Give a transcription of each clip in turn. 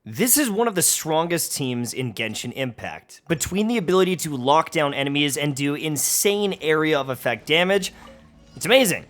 This is one of the strongest teams in Genshin Impact. Between the ability to lock down enemies and do insane area of effect damage, it's amazing.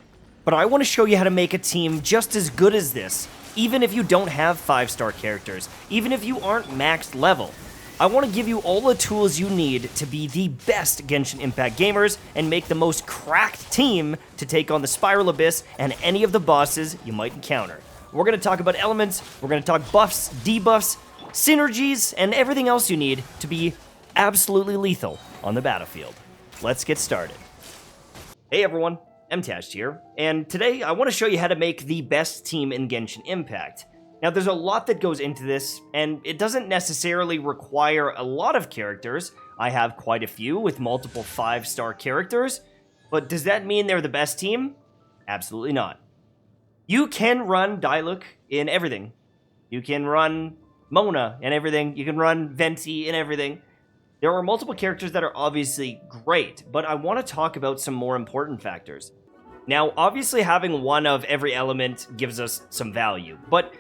But I want to show you how to make a team just as good as this, even if you don't have 5-star characters, even if you aren't maxed level. I want to give you all the tools you need to be the best Genshin Impact gamers and make the most cracked team to take on the Spiral Abyss and any of the bosses you might encounter. We're going to talk about elements, we're going to talk buffs, debuffs, synergies, and everything else you need to be absolutely lethal on the battlefield. Let's get started. Hey everyone, MTash here, and today I want to show you how to make the best team in Genshin Impact. Now there's a lot that goes into this, and it doesn't necessarily require a lot of characters. I have quite a few with multiple 5-star characters, but does that mean they're the best team? Absolutely not. You can run Diluc in everything. You can run Mona in everything. You can run Venti in everything. There are multiple characters that are obviously great, but I want to talk about some more important factors. Now, obviously having one of every element gives us some value, but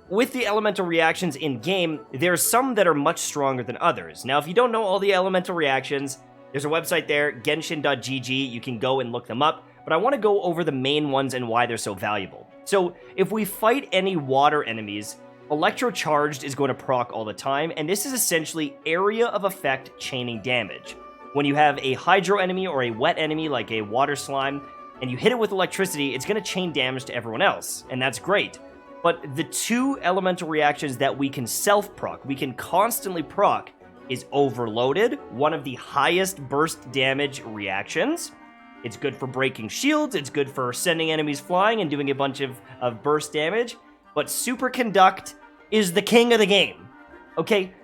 with the elemental reactions in-game, there are some that are much stronger than others. Now, if you don't know all the elemental reactions, there's a website there, genshin.gg, you can go and look them up, but I want to go over the main ones and why they're so valuable. So, if we fight any water enemies, Electrocharged is going to proc all the time, and this is essentially area of effect chaining damage. When you have a hydro enemy or a wet enemy like a water slime, and you hit it with electricity, it's going to chain damage to everyone else, and that's great. But the two elemental reactions that we can self-proc, we can constantly proc, is Overloaded, one of the highest burst damage reactions. It's good for breaking shields, it's good for sending enemies flying and doing a bunch of burst damage. But Superconduct is the king of the game. Okay,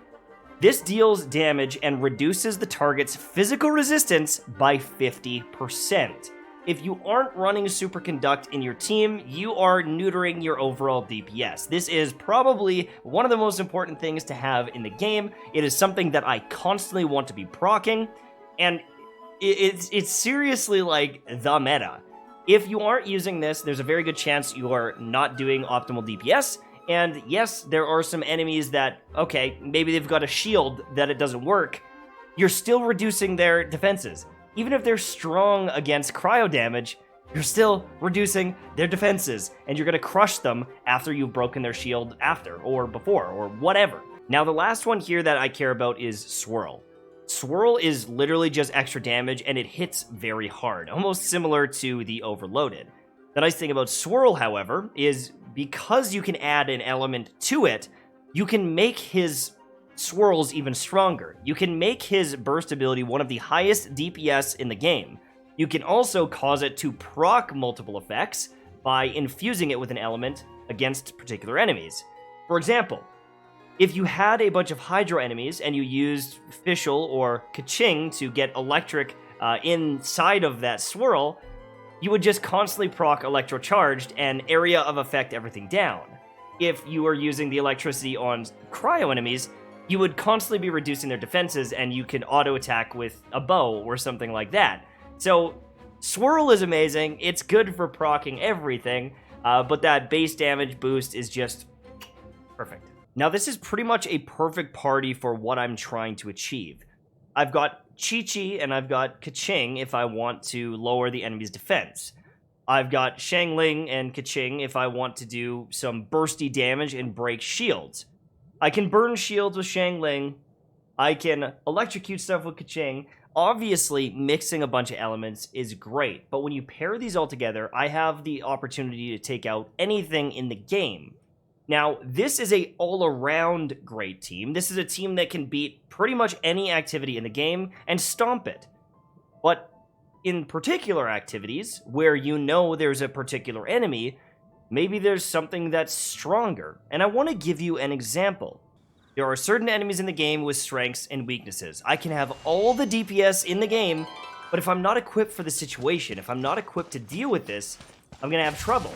this deals damage and reduces the target's physical resistance by 50%. If you aren't running Superconduct in your team, you are neutering your overall DPS. This is probably one of the most important things to have in the game. It is something that I constantly want to be proccing, and it's seriously like the meta. If you aren't using this, there's a very good chance you are not doing optimal DPS, and yes, there are some enemies that, okay, maybe they've got a shield that it doesn't work. You're still reducing their defenses. Even if they're strong against cryo damage, you're still reducing their defenses, and you're going to crush them after you've broken their shield after, or before, or whatever. Now, the last one here that I care about is Swirl. Swirl is literally just extra damage, and it hits very hard, almost similar to the Overloaded. The nice thing about Swirl, however, is because you can add an element to it, you can make his swirls even stronger. You can make his burst ability one of the highest DPS in the game. You can also cause it to proc multiple effects by infusing it with an element against particular enemies. For example, if you had a bunch of Hydro enemies and you used Fischl or Kaching to get electric inside of that swirl, you would just constantly proc Electrocharged and area of effect everything down. If you were using the electricity on cryo enemies, you would constantly be reducing their defenses, and you can auto-attack with a bow or something like that. So, Swirl is amazing, it's good for proccing everything, but that base damage boost is just perfect. Now, this is pretty much a perfect party for what I'm trying to achieve. I've got Chi-Chi and I've got Kaching if I want to lower the enemy's defense. I've got Xiangling and Kaching if I want to do some bursty damage and break shields. I can burn shields with Xiangling. I can electrocute stuff with Kaching. Obviously, mixing a bunch of elements is great, but when you pair these all together, I have the opportunity to take out anything in the game. Now, this is a all-around great team. This is a team that can beat pretty much any activity in the game and stomp it. But in particular activities, where you know there's a particular enemy, maybe there's something that's stronger, and I want to give you an example. There are certain enemies in the game with strengths and weaknesses. I can have all the DPS in the game, but if I'm not equipped for the situation, if I'm not equipped to deal with this, I'm going to have trouble.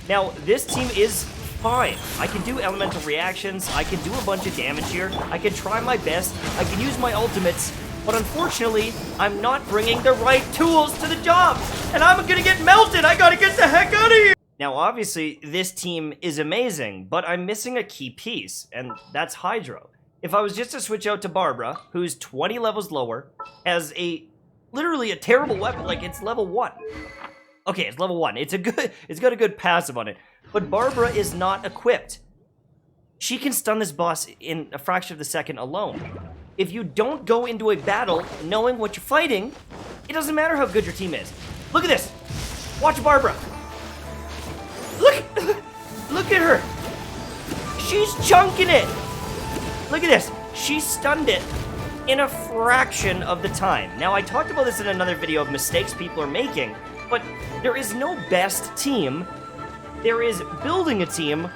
Now, this team is fine. I can do elemental reactions, I can do a bunch of damage here, I can try my best, I can use my ultimates, but unfortunately, I'm not bringing the right tools to the job, and I'm going to get melted. I got to get the heck out of here! Now, obviously, this team is amazing, but I'm missing a key piece, and that's Hydro. If I was just to switch out to Barbara, who's 20 levels lower, has literally a terrible weapon, like it's level 1. Okay, it's level 1. It's got a good passive on it. But Barbara is not equipped. She can stun this boss in a fraction of the second alone. If you don't go into a battle knowing what you're fighting, it doesn't matter how good your team is. Look at this. Watch Barbara. Look at her. She's chunking it. Look at this. She stunned it in a fraction of the time. Now, I talked about this in another video of mistakes people are making, but there is no best team. There is building a team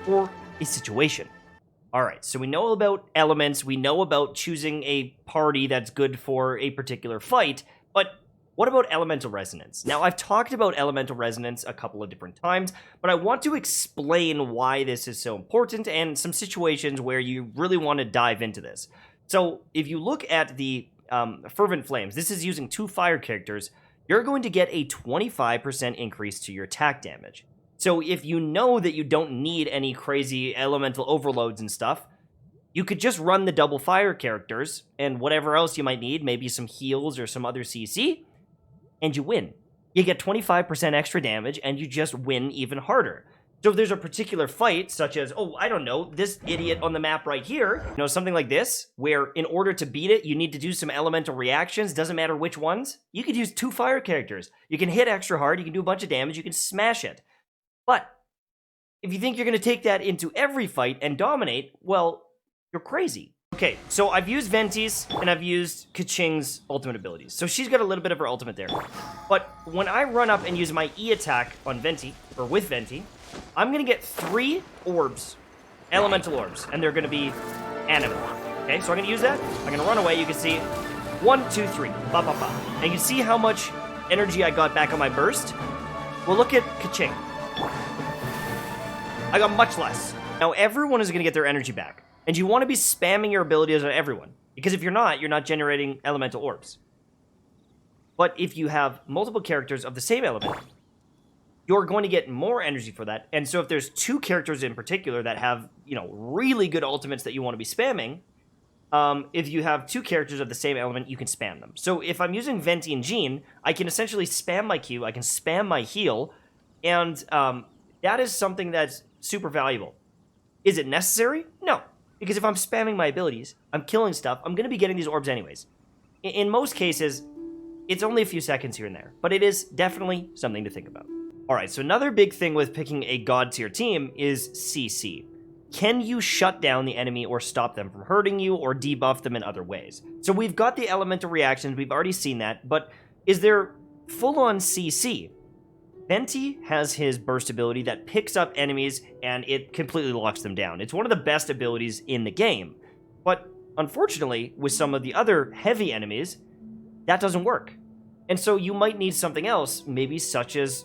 for a situation. All right, so we know about elements. We know about choosing a party that's good for a particular fight, but what about elemental resonance? Now, I've talked about elemental resonance a couple of different times, but I want to explain why this is so important and some situations where you really want to dive into this. So, if you look at the Fervent Flames, this is using 2 fire characters, you're going to get a 25% increase to your attack damage. So, if you know that you don't need any crazy elemental overloads and stuff, you could just run the double fire characters and whatever else you might need, maybe some heals or some other CC, and you win. You get 25% extra damage, and you just win even harder. So if there's a particular fight, such as, oh, I don't know, this idiot on the map right here, you know, something like this, where in order to beat it, you need to do some elemental reactions, doesn't matter which ones, you could use 2 fire characters. You can hit extra hard, you can do a bunch of damage, you can smash it. But if you think you're going to take that into every fight and dominate, well, you're crazy. Okay, so I've used Venti's, and I've used Kaching's ultimate abilities. So she's got a little bit of her ultimate there. But when I run up and use my E attack on Venti, or with Venti, I'm going to get 3 orbs, elemental orbs, and they're going to be animate. Okay, so I'm going to use that. I'm going to run away. You can see 1, 2, 3, ba, ba, ba. And you can see how much energy I got back on my burst. Well, look at Kaching. I got much less. Now, everyone is going to get their energy back. And you want to be spamming your abilities on everyone. Because if you're not generating elemental orbs. But if you have multiple characters of the same element, you're going to get more energy for that. And so if there's 2 characters in particular that have, you know, really good ultimates that you want to be spamming, if you have 2 characters of the same element, you can spam them. So if I'm using Venti and Jean, I can essentially spam my Q, I can spam my heal, and that is something that's super valuable. Is it necessary? No. Because if I'm spamming my abilities, I'm killing stuff, I'm going to be getting these orbs anyways. In most cases, it's only a few seconds here and there, but it is definitely something to think about. Alright, so another big thing with picking a god tier team is CC. Can you shut down the enemy or stop them from hurting you or debuff them in other ways? So we've got the elemental reactions, we've already seen that, but is there full-on CC? Venti has his burst ability that picks up enemies and it completely locks them down. It's one of the best abilities in the game. But unfortunately, with some of the other heavy enemies, that doesn't work. And so you might need something else, maybe such as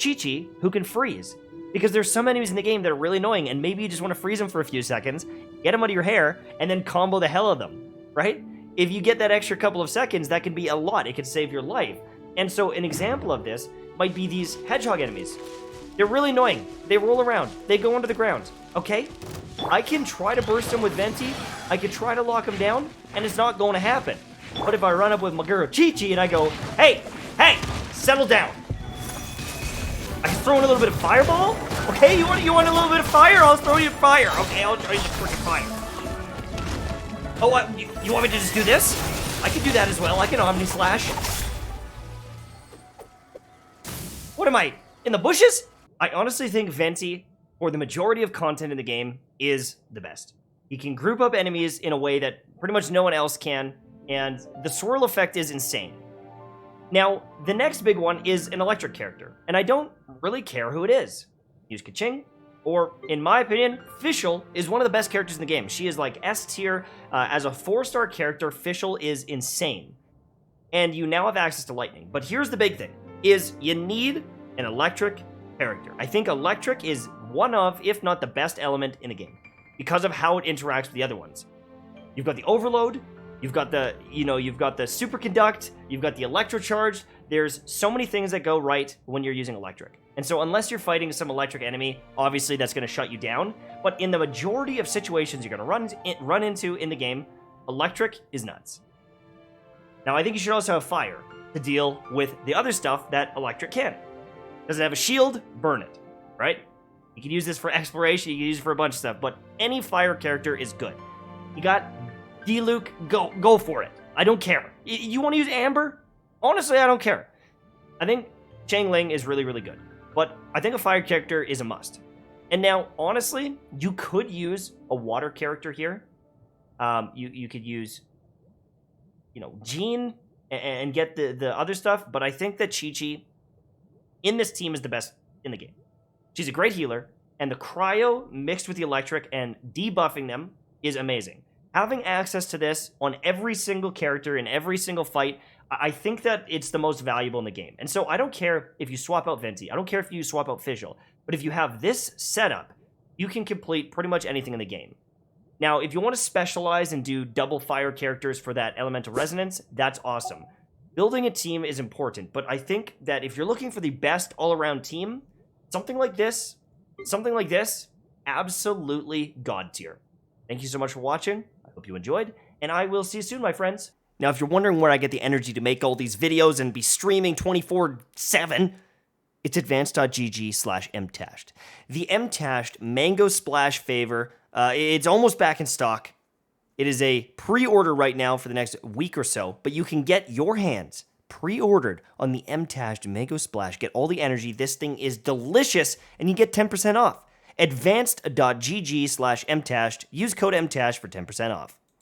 Chi-Chi, who can freeze. Because there's some enemies in the game that are really annoying, and maybe you just want to freeze them for a few seconds, get them out of your hair, and then combo the hell out of them, right? If you get that extra couple of seconds, that can be a lot. It can save your life. And so an example of this might be these hedgehog enemies. They're really annoying. They roll around. They go under the ground. Okay? I can try to burst them with Venti. I can try to lock them down, and it's not going to happen. But if I run up with my girl Chi-Chi and I go, hey, settle down. I can throw in a little bit of fireball? Okay, you want a little bit of fire? I'll throw you fire. Okay, I'll throw you freaking fire. Oh, what? You want me to just do this? I can do that as well. I can Omni Slash. What am I, in the bushes? I honestly think Venti, for the majority of content in the game, is the best. He can group up enemies in a way that pretty much no one else can, and the swirl effect is insane. Now, the next big one is an electric character, and I don't really care who it is. Use Kaching, or, in my opinion, Fischl is one of the best characters in the game. She is like S tier. As a 4-star character, Fischl is insane. And you now have access to lightning. But here's the big thing, is you need an electric character. I think electric is one of, if not the best element in the game, because of how it interacts with the other ones. You've got the overload, you've got the superconduct, you've got the electrocharge. There's so many things that go right when you're using electric. And so unless you're fighting some electric enemy, obviously that's going to shut you down. But in the majority of situations you're going to run into in the game, electric is nuts. Now, I think you should also have fire to deal with the other stuff that electric can. Does it have a shield? Burn it, right? You can use this for exploration, you can use it for a bunch of stuff, but any fire character is good. You got Diluc, go for it. I don't care. You want to use Amber? Honestly, I don't care. I think Xiangling is really, really good. But I think a fire character is a must. And now, honestly, you could use a water character here. You could use, Jean and get the other stuff. But I think that Chi-Chi in this team is the best in the game. She's a great healer. And the cryo mixed with the electric and debuffing them is amazing. Having access to this on every single character in every single fight, I think that it's the most valuable in the game. And so I don't care if you swap out Venti. I don't care if you swap out Fischl. But if you have this setup, you can complete pretty much anything in the game. Now, if you want to specialize and do double fire characters for that elemental resonance, that's awesome. Building a team is important, but I think that if you're looking for the best all-around team, something like this, absolutely god tier. Thank you so much for watching. I hope you enjoyed, and I will see you soon, my friends. Now, if you're wondering where I get the energy to make all these videos and be streaming 24/7, it's advanced.gg/mtashed. The mtashed Mango Splash favor, it's almost back in stock. It is a pre-order right now for the next week or so, but you can get your hands pre-ordered on the mtashed Mango Splash. Get all the energy. This thing is delicious, and you get 10% off. Advanced.gg/mtashed. Use code mtashed for 10% off.